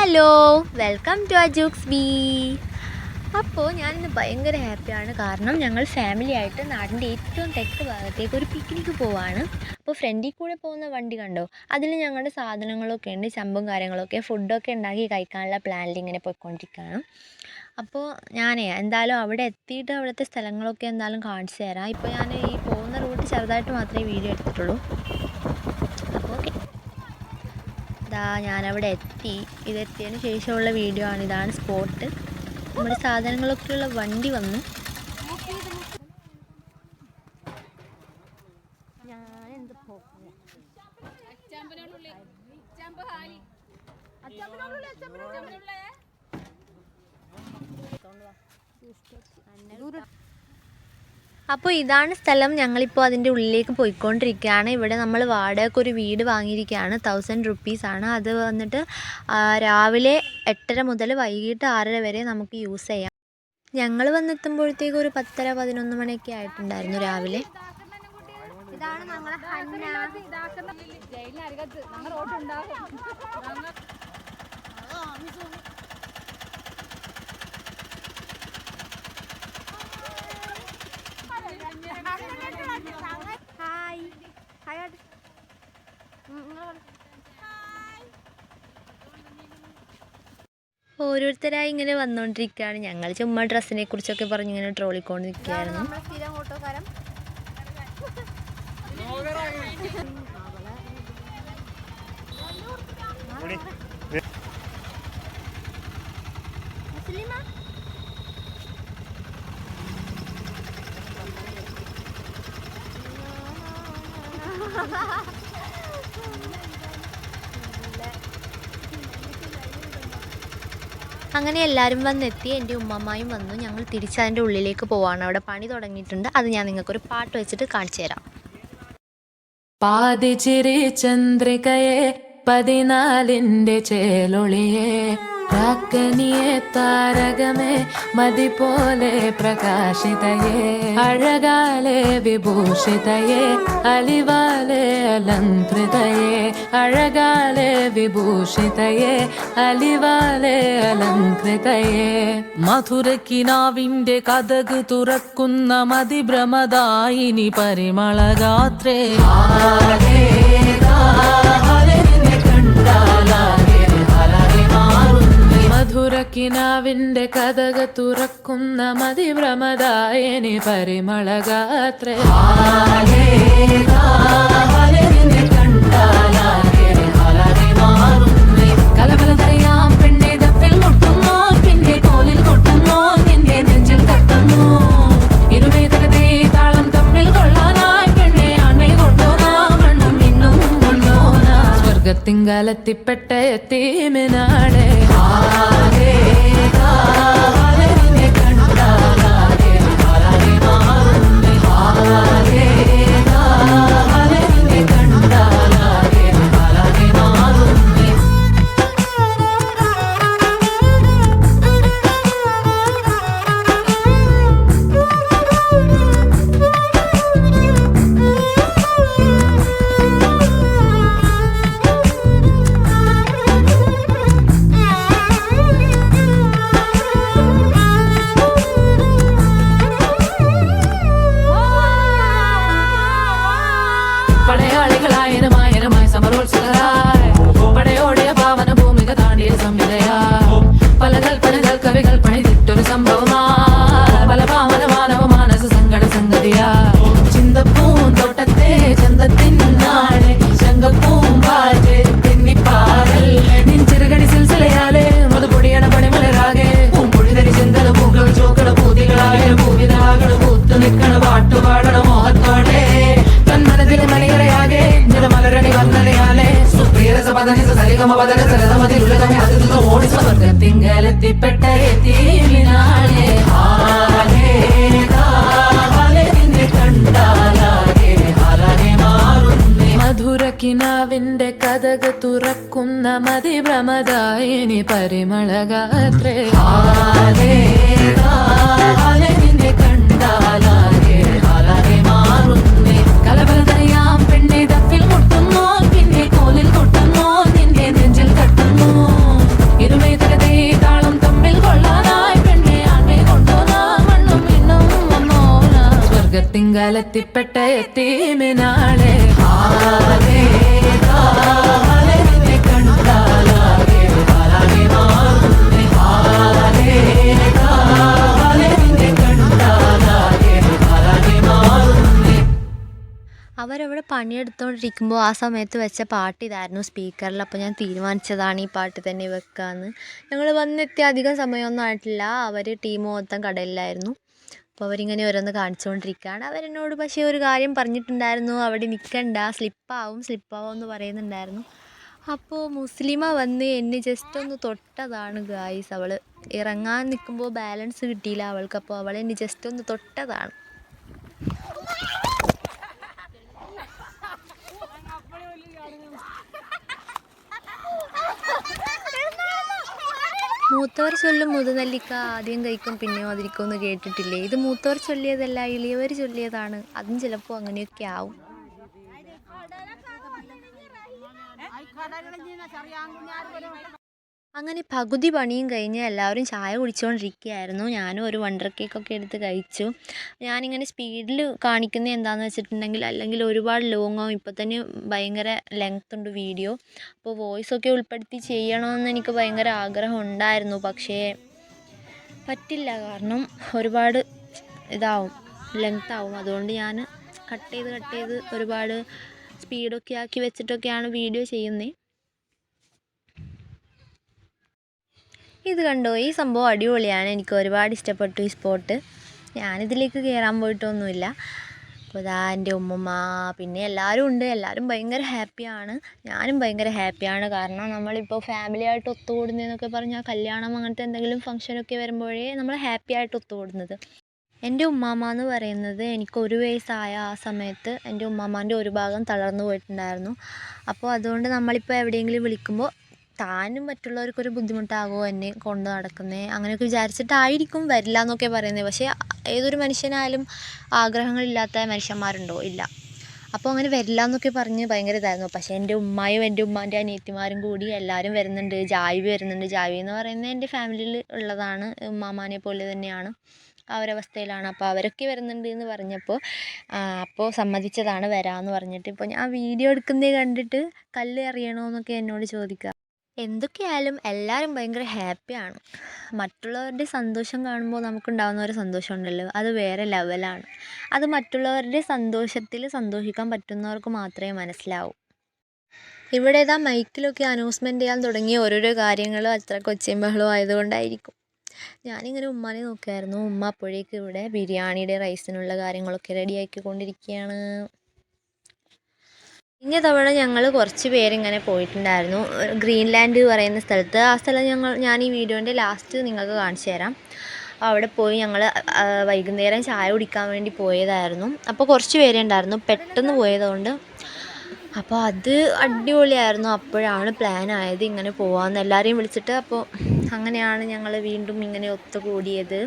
Hello, welcome to അജൂക്സ് ബി. അപ്പോൾ ഞാനിന്ന് ഭയങ്കര ഹാപ്പിയാണ്. കാരണം ഞങ്ങൾ ഫാമിലി ആയിട്ട് നാടിൻ്റെ ഏറ്റവും തെക്ക് ഭാഗത്തേക്ക് ഒരു പിക്നിക്ക് പോവാണ്. അപ്പോൾ ഫ്രണ്ടിൽ കൂടെ പോകുന്ന വണ്ടി കണ്ടോ, അതിൽ ഞങ്ങളുടെ സാധനങ്ങളൊക്കെ ഉണ്ട്, ചമ്പും കാര്യങ്ങളൊക്കെ, ഫുഡൊക്കെ ഉണ്ടാക്കി കഴിക്കാനുള്ള പ്ലാനിൽ ഇങ്ങനെ പോയിക്കൊണ്ടിരിക്കുകയാണ്. അപ്പോൾ എന്തായാലും അവിടെ എത്തിയിട്ട് അവിടുത്തെ സ്ഥലങ്ങളൊക്കെ എന്തായാലും കാണിച്ചു തരാം. ഇപ്പോൾ ഞാൻ ഈ പോകുന്ന റൂട്ട് ചെറുതായിട്ട് മാത്രമേ വീഡിയോ എടുത്തിട്ടുള്ളൂ. അപ്പോൾ ഓക്കെ, ഞാനവിടെ ഇതെത്തിയതിന് ശേഷമുള്ള വീഡിയോ ആണ്. ഇതാണ് സ്പോട്ട്. നമ്മുടെ സാധനങ്ങളൊക്കെയുള്ള വണ്ടി വന്നു. അപ്പോൾ ഇതാണ് സ്ഥലം. ഞങ്ങളിപ്പോൾ അതിൻ്റെ ഉള്ളിലേക്ക് പോയിക്കൊണ്ടിരിക്കുകയാണ്. ഇവിടെ നമ്മൾ വാടകയ്ക്ക് ഒരു വീട് വാങ്ങിയിരിക്കുകയാണ്. 1000 റുപ്പീസാണ്. അത് വന്നിട്ട് രാവിലെ 8:30 മുതൽ വൈകിട്ട് 6:30 വരെ നമുക്ക് യൂസ് ചെയ്യാം. ഞങ്ങൾ വന്നെത്തുമ്പോഴത്തേക്ക് ഒരു 10:30-11 മണിയൊക്കെ ആയിട്ടുണ്ടായിരുന്നു രാവിലെ. ഇതാണ് ഞങ്ങളെ ഓരോരുത്തരായി ഇങ്ങനെ വന്നുകൊണ്ടിരിക്കുകയാണ്. ഞങ്ങൾ ചുമ്മാ ഡ്രസ്സിനെ കുറിച്ചൊക്കെ പറഞ്ഞ് ഇങ്ങനെ ട്രോളിക്കൊണ്ടിരിക്കുകയായിരുന്നു. അങ്ങനെ എല്ലാവരും വന്നെത്തി. എൻ്റെ ഉമ്മമായും വന്നു. ഞങ്ങൾ തിരിച്ചതിൻ്റെ ഉള്ളിലേക്ക് പോവാണ്. അവിടെ പണി തുടങ്ങിയിട്ടുണ്ട്. അത് ഞാൻ നിങ്ങൾക്കൊരു പാട്ട് വെച്ചിട്ട് കാണിച്ചു തരാം. പാതിച്ചിരി ചന്ദ്രികയെ 14ന്റെ ചേലൊളിയെ പ്രാക്കനിയെ താരകമേ മതി പോലെ പ്രകാശിതയെ അഴകാലെ വിഭൂഷിതയെ അലിവാലെ അലങ്കൃതയെ അഴകാലെ വിഭൂഷിതയെ അലിവാലെ അലങ്കൃതയെ മധുരക്കിനാവിന്റെ കഥക് തുറക്കുന്ന മതിഭ്രമദായിനി പരിമളഗാത്രേ മധുരക്കിനാവിന്റെ കഥക തുറക്കുന്ന മതിഭ്രമദായിനി പരിമളഗാത്രേ കലബലതറിയാം പെണ്ണെ തപ്പിൽ മുട്ടുന്നോ പിന്നെ കോലിൽ കൊട്ടുന്നോ നിന്റെ നെഞ്ചിൽ തട്ടുന്നു ഇരുവേദനത്തെ താളം തമ്മിൽ കൊള്ളാനായി പെണ്ണെ ആണെ കൊണ്ടോനാ മണ്ണം ഇന്നും കൊണ്ടോനാ സ്വർഗത്തിങ്കലെത്തിപ്പെട്ട എത്തീമിനാളെ പടയാളികളായനമായനമായി സമരോത്സുകരായി പടയോടെ പാവന ഭൂമിക താണ്ടിയ സംവിധയാ പല കൽപ്പനകൾ കവികൾ പണിതിട്ടൊരു സംഭവമാ പല പാവന മാനവ മാനസ സങ്കട സംഗതിയാ ചിന്തപ്പൂന്തോട്ടത്തെ ചന്തത്തിൻ നാളെ ശങ്കപ്പൂമ്പാറ്റ് തെന്നിപ്പാറൽ നിൻചിറുകടി സിൽസിലയാലെ മൃദുപൊടിയണ പണിമലരാകെ പൂമ്പൊഴി ധരി ചിന്തല പൂക്കൾ ചോക്കള പൂതികളായ പൂവിതാകള പൂത്തു നിൽക്കണ പാട്ടുപാടണ മോഹത്തോടെ തന്മനതിലെ മണികളെയാകെ നിലമലരണി വർണ്ണനയാലെ സ്വർഗത്തിങ്കലെത്തിപ്പെട്ട എത്തീമിനാളെ മധുരക്കിനാവിന്റെ കഥക് തുറക്കുന്ന മതിഭ്രമദായിനി പരിമളഗാത്രേ കണ്ടാലാകെ മാറുന്നേ കലബലതറിയാം പെണ്ണെ തപ്പിൽ മുട്ടുന്നോ പിന്നെ കോലിൽ കൊട്ടുന്നോ നിന്റെ നെഞ്ചിൽ തട്ടുന്നു കലത്തിപ്പെട്ട എത്തീമിനാളെ ഹാലേ ഹാലേ നിന്നെ കണ്ടാലാകെ ഹാലാകെ മാറുന്നേ ഹാലേ ഹാലേ നിന്നെ കണ്ടാലാകെ ഹാലാകെ മാറുന്നേ. അവരവിടെ പണിയെടുത്തുകൊണ്ടിരിക്കുമ്പോൾ ആ സമയത്ത് വെച്ച പാട്ട് ഇതായിരുന്നു സ്പീക്കറിൽ. അപ്പോൾ ഞാൻ തീരുമാനിച്ചതാണ് ഈ പാട്ട് തന്നെ വെക്കാമെന്ന്. ഞങ്ങൾ വന്നെത്തിയ അധികം സമയമൊന്നും ആയിട്ടില്ല. അവർ ടീം മൊത്തം കടലിലായിരുന്നു. അപ്പോൾ അവരിങ്ങനെ ഓരോന്ന് കാണിച്ചുകൊണ്ടിരിക്കുകയാണ്. അവരെന്നോട് പക്ഷേ ഒരു കാര്യം പറഞ്ഞിട്ടുണ്ടായിരുന്നു, അവിടെ നിൽക്കണ്ട, സ്ലിപ്പാവും എന്ന് പറയുന്നുണ്ടായിരുന്നു. അപ്പോൾ മുസ്ലിമ വന്ന് എന്നെ ജസ്റ്റ് ഒന്ന് തൊട്ടതാണ് ഗായ്സ്. അവൾ ഇറങ്ങാൻ നിൽക്കുമ്പോൾ ബാലൻസ് കിട്ടിയില്ല അവൾക്ക്. അപ്പോൾ അവൾ എന്നെ ജസ്റ്റ് ഒന്ന് തൊട്ടതാണ്. മൂത്തവർ ചൊല്ലും മുതുനെല്ലിക്ക ആദ്യം കഴിക്കും പിന്നെ മതിരിക്കും എന്ന് കേട്ടിട്ടില്ലേ? ഇത് മൂത്തവർ ചൊല്ലിയതല്ല, ഇളിയവർ ചൊല്ലിയതാണ്. അതും ചിലപ്പോൾ അങ്ങനെയൊക്കെ ആവും. അങ്ങനെ പകുതി പണിയും കഴിഞ്ഞ് എല്ലാവരും ചായ കുടിച്ചുകൊണ്ടിരിക്കുകയായിരുന്നു. ഞാനും ഒരു വണ്ടർ കേക്കൊക്കെ എടുത്ത് കഴിച്ചു. ഞാനിങ്ങനെ സ്പീഡിൽ കാണിക്കുന്നത് എന്താണെന്ന് വെച്ചിട്ടുണ്ടെങ്കിൽ, അല്ലെങ്കിൽ ഒരുപാട് ലോങ് ആവും. ഇപ്പോൾ തന്നെ ഭയങ്കര ലെങ്ത് ഉണ്ട് വീഡിയോ. അപ്പോൾ വോയിസൊക്കെ ഉൾപ്പെടുത്തി ചെയ്യണമെന്ന് എനിക്ക് ഭയങ്കര ആഗ്രഹം ഉണ്ടായിരുന്നു. പക്ഷേ പറ്റില്ല, കാരണം ഒരുപാട് ലെങ്ത് ആവും. അതുകൊണ്ട് ഞാൻ കട്ട് ചെയ്ത് ഒരുപാട് സ്പീഡൊക്കെ ആക്കി വെച്ചിട്ടൊക്കെയാണ് വീഡിയോ ചെയ്യുന്നത്. ഇത് കണ്ടോ, ഈ സംഭവം അടിപൊളിയാണ്. എനിക്ക് ഒരുപാട് ഇഷ്ടപ്പെട്ടു ഈ സ്പോട്ട്. ഞാനിതിലേക്ക് കയറാൻ പോയിട്ടൊന്നുമില്ല. അപ്പോൾ ഇതാ എൻ്റെ ഉമ്മമ്മ, പിന്നെ എല്ലാവരും ഉണ്ട്. എല്ലാവരും ഭയങ്കര ഹാപ്പിയാണ്. ഞാനും ഭയങ്കര ഹാപ്പിയാണ്. കാരണം നമ്മളിപ്പോൾ ഫാമിലിയായിട്ട് ഒത്തുകൂടുന്നതെന്നൊക്കെ പറഞ്ഞാൽ കല്യാണം അങ്ങനത്തെ എന്തെങ്കിലും ഫംഗ്ഷനൊക്കെ വരുമ്പോഴേ നമ്മൾ ഹാപ്പി ആയിട്ട് ഒത്തുകൂടുന്നത്. എൻ്റെ ഉമ്മാമ്മ എന്ന് പറയുന്നത് എനിക്ക് 1 വയസ്സായ ആ സമയത്ത് എൻ്റെ ഉമ്മാമ്മേൻ്റെ ഒരു ഭാഗം തളർന്നു പോയിട്ടുണ്ടായിരുന്നു. അപ്പോൾ അതുകൊണ്ട് നമ്മളിപ്പോൾ എവിടെയെങ്കിലും വിളിക്കുമ്പോൾ താനും മറ്റുള്ളവർക്കൊരു ബുദ്ധിമുട്ടാകുമോ എന്നെ കൊണ്ട് നടക്കുന്നത്, അങ്ങനെയൊക്കെ വിചാരിച്ചിട്ടായിരിക്കും വരില്ല എന്നൊക്കെ പറയുന്നത്. പക്ഷേ ഏതൊരു മനുഷ്യനായാലും ആഗ്രഹങ്ങളില്ലാത്ത മനുഷ്യന്മാരുണ്ടോ? ഇല്ല. അപ്പോൾ അങ്ങനെ വരില്ല എന്നൊക്കെ പറഞ്ഞ് ഭയങ്കര ഇതായിരുന്നു. പക്ഷേ എൻ്റെ ഉമ്മായും എൻ്റെ ഉമ്മാൻ്റെ അനിയത്തിമാരും കൂടി എല്ലാവരും വരുന്നുണ്ട്. ജാവി വരുന്നുണ്ട്. ജാവി എന്ന് പറയുന്നത് എൻ്റെ ഫാമിലിയിൽ ഉള്ളതാണ്. ഉമ്മാമാനെ പോലെ തന്നെയാണ്, ആ ഒരവസ്ഥയിലാണ്. അപ്പോൾ അവരൊക്കെ വരുന്നുണ്ട് എന്ന് പറഞ്ഞപ്പോൾ അപ്പോൾ സമ്മതിച്ചതാണ് വരാമെന്ന് പറഞ്ഞിട്ട്. ഇപ്പോൾ ഞാൻ വീഡിയോ എടുക്കുന്നത് കണ്ടിട്ട് കല്ല് എറിയണോ എന്നൊക്കെ എന്നോട് ചോദിക്കുക. എന്തൊക്കെയായാലും എല്ലാവരും ഭയങ്കര ഹാപ്പിയാണ്. മറ്റുള്ളവരുടെ സന്തോഷം കാണുമ്പോൾ നമുക്കുണ്ടാകുന്ന ഒരു സന്തോഷമുണ്ടല്ലോ, അത് വേറെ ലെവലാണ്. അത് മറ്റുള്ളവരുടെ സന്തോഷത്തിൽ സന്തോഷിക്കാൻ പറ്റുന്നവർക്ക് മാത്രമേ മനസ്സിലാവൂ. ഇവിടെ ഇതാ മൈക്കിലൊക്കെ അനൗൺസ്മെൻറ്റ് ചെയ്യാൻ തുടങ്ങിയ ഓരോരോ കാര്യങ്ങളും അത്ര കൊച്ചിയും ബഹളവും ആയതുകൊണ്ടായിരിക്കും. ഞാനിങ്ങനെ ഉമ്മാനെ നോക്കിയായിരുന്നു. ഉമ്മ അപ്പോഴേക്കും ഇവിടെ ബിരിയാണിയുടെ റൈസിനുള്ള കാര്യങ്ങളൊക്കെ റെഡിയാക്കിക്കൊണ്ടിരിക്കുകയാണ്. കഴിഞ്ഞ തവണ ഞങ്ങൾ കുറച്ച് പേരിങ്ങനെ പോയിട്ടുണ്ടായിരുന്നു ഗ്രീൻലാൻഡ് പറയുന്ന സ്ഥലത്ത്. ആ സ്ഥലം ഞാൻ ഈ വീഡിയോൻ്റെ ലാസ്റ്റ് നിങ്ങൾക്ക് കാണിച്ചു തരാം. അവിടെ പോയി ഞങ്ങൾ വൈകുന്നേരം ചായ കുടിക്കാൻ വേണ്ടി പോയതായിരുന്നു. അപ്പോൾ കുറച്ച് പേരേ ഉണ്ടായിരുന്നു, പെട്ടെന്ന് പോയതുകൊണ്ട്. അപ്പോൾ അത് അടിപൊളിയായിരുന്നു. അപ്പോഴാണ് പ്ലാൻ ആയത് ഇങ്ങനെ പോകാമെന്ന് എല്ലാവരെയും വിളിച്ചിട്ട്. അപ്പോൾ അങ്ങനെയാണ് ഞങ്ങൾ വീണ്ടും ഇങ്ങനെ ഒത്തുകൂടിയത്.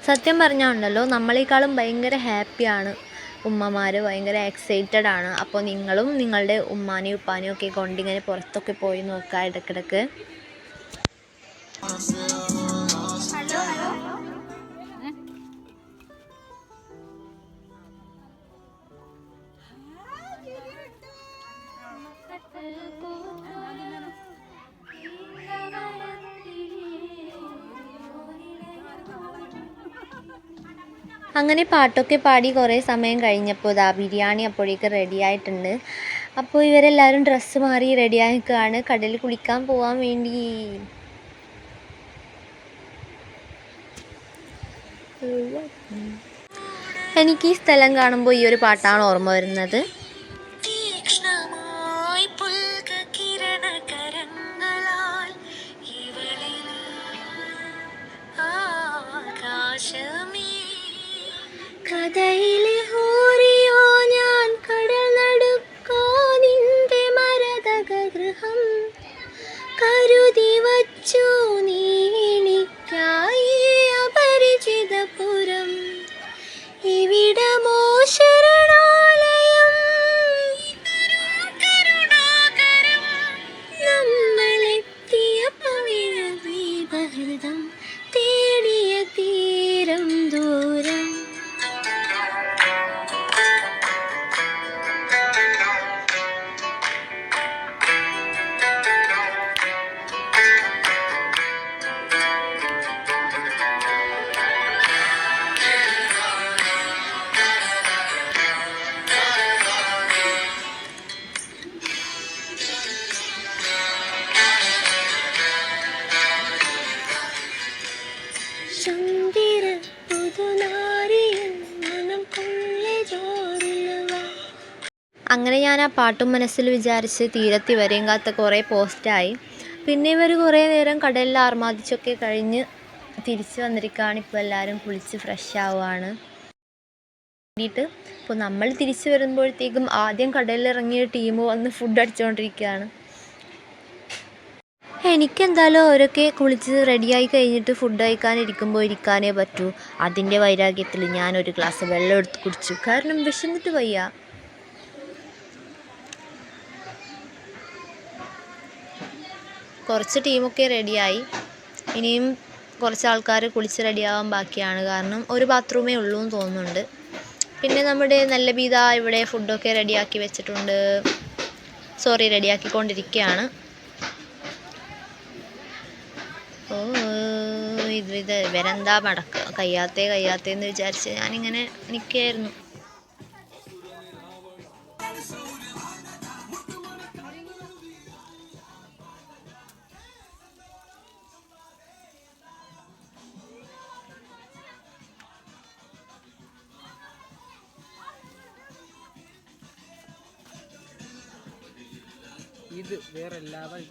സത്യം പറഞ്ഞാൽ ഉണ്ടല്ലോ, നമ്മളെക്കാളും ഭയങ്കര ഹാപ്പിയാണ് ഉമ്മമാർ, ഭയങ്കര എക്സൈറ്റഡ് ആണ്. അപ്പോൾ നിങ്ങളും നിങ്ങളുടെ ഉമ്മാനെയും ഉപ്പാനെയും ഒക്കെ കൊണ്ടിങ്ങനെ പുറത്തൊക്കെ പോയി നോക്കുക ഇടയ്ക്കിടയ്ക്ക്. അങ്ങനെ പാട്ടൊക്കെ പാടി കുറേ സമയം കഴിഞ്ഞപ്പോൾ ഇതാ ബിരിയാണി അപ്പോഴേക്ക് റെഡി ആയിട്ടുണ്ട്. അപ്പോൾ ഇവരെല്ലാവരും ഡ്രസ്സ് മാറി റെഡിയായി നിൽക്കുകയാണ് കടലിൽ കുളിക്കാൻ പോകാൻ വേണ്ടി. എനിക്ക് ഈ സ്ഥലം കാണുമ്പോൾ ഈ ഒരു പാട്ടാണ് ഓർമ്മ വരുന്നത്. കഥയിലെ ഹൂറിയോ ഞാൻ കടൽ നടുക്കോ നിന്റെ മരതക ഗൃഹം കരുതി വച്ചു നീണിക്കായി അപരിചിതപുരം ഇവിടമോ ശരണാലയം അങ്ങനെ ഞാൻ ആ പാട്ടും മനസ്സിൽ വിചാരിച്ച് തീരത്തി വരെയും കാത്ത കുറേ പോസ്റ്റായി. പിന്നെ ഇവർ കുറേ നേരം കടലിൽ ആർമാദിച്ചൊക്കെ കഴിഞ്ഞ് തിരിച്ച് വന്നിരിക്കുകയാണ്. ഇപ്പോൾ എല്ലാവരും കുളിച്ച് ഫ്രഷ് ആവുകയാണ് വേണ്ടിയിട്ട്. അപ്പോൾ നമ്മൾ തിരിച്ച് വരുമ്പോഴത്തേക്കും ആദ്യം കടലിലിറങ്ങിയ ടീം വന്ന് ഫുഡ് അടിച്ചുകൊണ്ടിരിക്കുകയാണ്. എനിക്കെന്തായാലും അവരൊക്കെ കുളിച്ച് റെഡിയായി കഴിഞ്ഞിട്ട് ഫുഡ് കഴിക്കാനിരിക്കുമ്പോൾ ഇരിക്കാനേ പറ്റൂ. അതിൻ്റെ വൈരാഗ്യത്തിൽ ഞാനൊരു ഗ്ലാസ് വെള്ളം എടുത്ത് കുടിച്ചു. കാരണം വിശന്നിട്ട് വയ്യ. കുറച്ച് ടീമൊക്കെ റെഡിയായി. ഇനിയും കുറച്ച് ആൾക്കാർ കുളിച്ച് റെഡിയാവാൻ ബാക്കിയാണ്. കാരണം ഒരു ബാത്റൂമേ ഉള്ളൂ എന്ന് തോന്നുന്നുണ്ട്. പിന്നെ നമ്മുടെ നല്ല ബീത ഇവിടെ ഫുഡൊക്കെ റെഡിയാക്കി വെച്ചിട്ടുണ്ട്. റെഡിയാക്കിക്കൊണ്ടിരിക്കുകയാണ്. ഓ ഇത് ഇവരെന്താ കയ്യാത്തേന്ന് വിചാരിച്ച് ഞാനിങ്ങനെ നിൽക്കുകയായിരുന്നു. ഇത് വേറെ എല്ലാവരും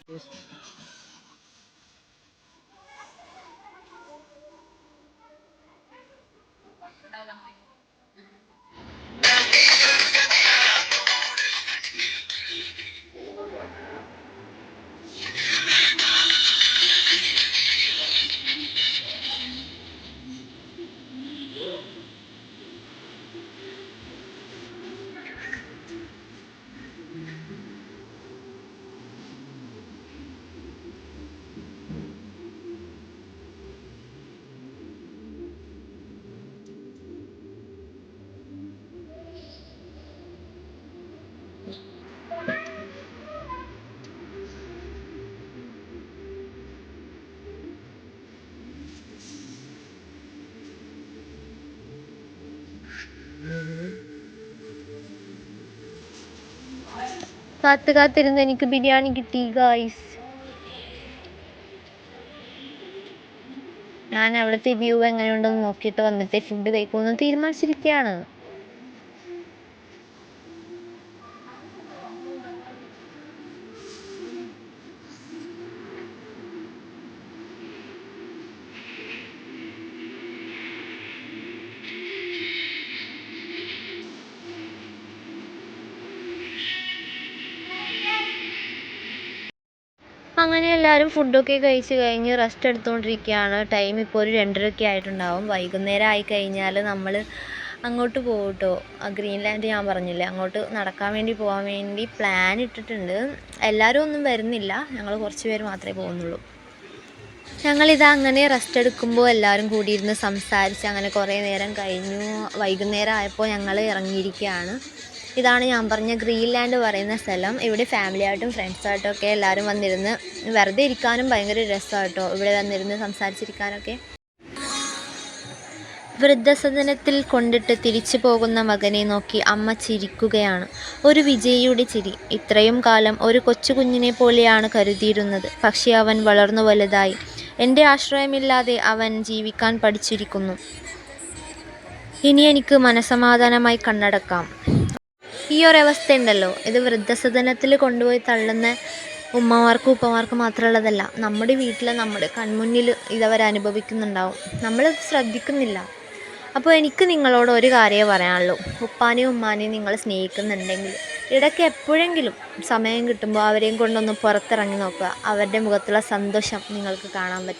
കാത്തിരുന്ന് എനിക്ക് ബിരിയാണി കിട്ടി ഗായ്സ്. ഞാൻ അവിടുത്തെ വ്യൂ എങ്ങനെയുണ്ടെന്ന് നോക്കിയിട്ട് വന്നിട്ട് ഫുഡ് കഴിക്കുമെന്ന് തീരുമാനിച്ചിരിക്കുകയാണ്. അങ്ങനെ എല്ലാവരും ഫുഡൊക്കെ കഴിച്ച് കഴിഞ്ഞ് റെസ്റ്റ് എടുത്തുകൊണ്ടിരിക്കുകയാണ്. ടൈം ഇപ്പോൾ ഒരു 2:30 ആയിട്ടുണ്ടാവും. വൈകുന്നേരം ആയിക്കഴിഞ്ഞാൽ നമ്മൾ അങ്ങോട്ട് പോകും കേട്ടോ. ഗ്രീൻലാൻഡ് ഞാൻ പറഞ്ഞില്ലേ, അങ്ങോട്ട് നടക്കാൻ വേണ്ടി പോകാൻ വേണ്ടി പ്ലാൻ ഇട്ടിട്ടുണ്ട്. എല്ലാവരും ഒന്നും വരുന്നില്ല, ഞങ്ങൾ കുറച്ച് പേര് മാത്രമേ പോകുന്നുള്ളൂ. ഞങ്ങളിതാ അങ്ങനെ റെസ്റ്റ് എടുക്കുമ്പോൾ എല്ലാവരും കൂടിയിരുന്ന് സംസാരിച്ച് അങ്ങനെ കുറേ നേരം കഴിഞ്ഞു. വൈകുന്നേരം ആയപ്പോൾ ഞങ്ങൾ ഇറങ്ങിയിരിക്കുകയാണ്. ഇതാണ് ഞാൻ പറഞ്ഞ ഗ്രീൻലാൻഡ് പറയുന്ന സ്ഥലം. ഇവിടെ ഫാമിലിയായിട്ടും ഫ്രണ്ട്സായിട്ടും ഒക്കെ എല്ലാവരും വന്നിരുന്ന് വെറുതെ ഇരിക്കാനും ഭയങ്കര രസമാണ് കേട്ടോ. ഇവിടെ വന്നിരുന്ന് സംസാരിച്ചിരിക്കാനൊക്കെ. വൃദ്ധസദനത്തിൽ കൊണ്ടിട്ട് തിരിച്ചു പോകുന്ന മകനെ നോക്കി അമ്മ ചിരിക്കുകയാണ്. ഒരു വിജയിയുടെ ചിരി. ഇത്രയും കാലം ഒരു കൊച്ചുകുഞ്ഞിനെ പോലെയാണ് കരുതിയിരുന്നത്. പക്ഷേ അവൻ വളർന്നു വലുതായി. എൻ്റെ ആശ്രയമില്ലാതെ അവൻ ജീവിക്കാൻ പഠിച്ചിരിക്കുന്നു. ഇനി എനിക്ക് മനസ്സമാധാനമായി കണ്ണടക്കാം. ഈ ഒരവസ്ഥ ഉണ്ടല്ലോ, ഇത് വൃദ്ധസദനത്തിൽ കൊണ്ടുപോയി തള്ളുന്ന ഉമ്മമാർക്കും ഉപ്പമാർക്കും മാത്രമുള്ളതല്ല. നമ്മുടെ വീട്ടിൽ നമ്മുടെ കൺമുന്നിൽ ഇതവർ അനുഭവിക്കുന്നുണ്ടാവും. നമ്മൾ ശ്രദ്ധിക്കുന്നില്ല. അപ്പോൾ എനിക്ക് നിങ്ങളോട് ഒരു കാര്യമേ പറയാനുള്ളൂ. ഉപ്പാനെയും ഉമ്മാനെയും നിങ്ങൾ സ്നേഹിക്കുന്നുണ്ടെങ്കിൽ ഇടയ്ക്ക് എപ്പോഴെങ്കിലും സമയം കിട്ടുമ്പോൾ അവരെയും കൊണ്ടൊന്ന് പുറത്തിറങ്ങി നോക്കുക. അവരുടെ മുഖത്തുള്ള സന്തോഷം നിങ്ങൾക്ക് കാണാൻ പറ്റും.